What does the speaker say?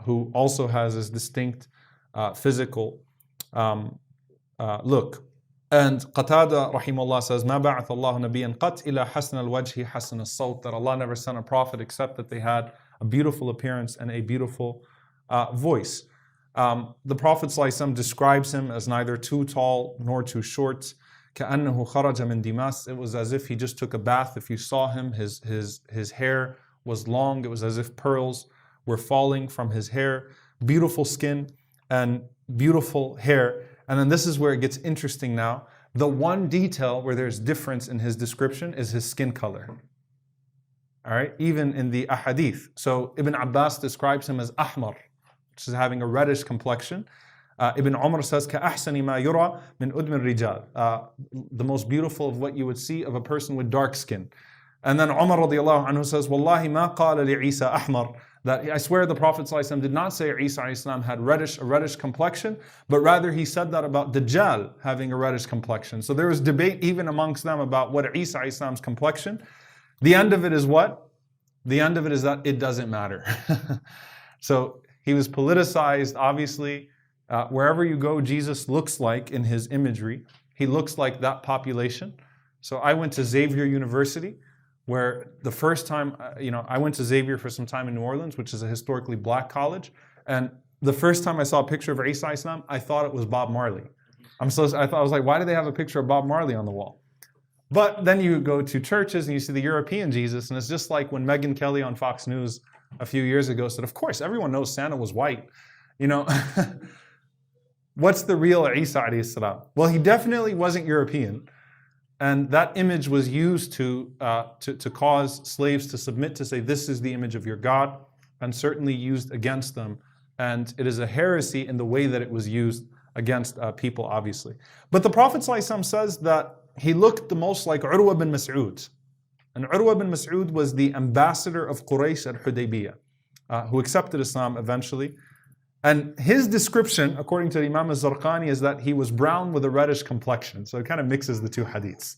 who also has this distinct physical look. And Qatada rahimahullah says, "Ma ba'ath Allahu nabiyyan qat ila hasan al-wajhi hasan al-sawt," that Allah never sent a prophet except that they had a beautiful appearance and a beautiful voice. The Prophet ﷺ describes him as neither too tall nor too short. كَأَنَّهُ خَرَجَ مِنْ دِمَاسٍ. It was as if he just took a bath. If you saw him, his hair was long. It was as if pearls were falling from his hair. Beautiful skin and beautiful hair. And then this is where it gets interesting now. The one detail where there's difference in his description is his skin color. All right, even in the ahadith. So Ibn Abbas describes him as ahmar, which is having a reddish complexion. Ibn Umar says, كَأَحْسَنِ مَا يُرَى مِنْ أُدْمِ الرِّجَالِ, the most beautiful of what you would see of a person with dark skin. And then Umar radiallahu anhu says, وَاللَّهِ مَا قَالَ لِعِيسَى أَحْمَرٍ, that I swear the Prophet ﷺ did not say Isa ﷺ had a reddish complexion, but rather he said that about Dajjal having a reddish complexion. So there was debate even amongst them about what Isa ﷺ's complexion. The end of it is what? The end of it is that it doesn't matter. So he was politicized, obviously. Wherever you go, Jesus looks like, in his imagery, he looks like that population. So I went to Xavier University, where the first time, I went to Xavier for some time in New Orleans, which is a historically black college. And the first time I saw a picture of Isa Islam, I thought it was Bob Marley. I was like, why do they have a picture of Bob Marley on the wall? But then you go to churches and you see the European Jesus, and it's just like when Megyn Kelly on Fox News a few years ago said, of course, everyone knows Santa was white. What's the real Isa alayhi salam? Well, he definitely wasn't European. And that image was used to cause slaves to submit, to say, this is the image of your God, and certainly used against them. And it is a heresy in the way that it was used against people, obviously. But the Prophet ﷺ says that he looked the most like Urwa bin Mas'ud. And Urwa bin Mas'ud was the ambassador of Quraysh at Hudaybiyah, who accepted Islam eventually. And his description, according to Imam al-Zarqani, is that he was brown with a reddish complexion. So it kind of mixes the two hadiths.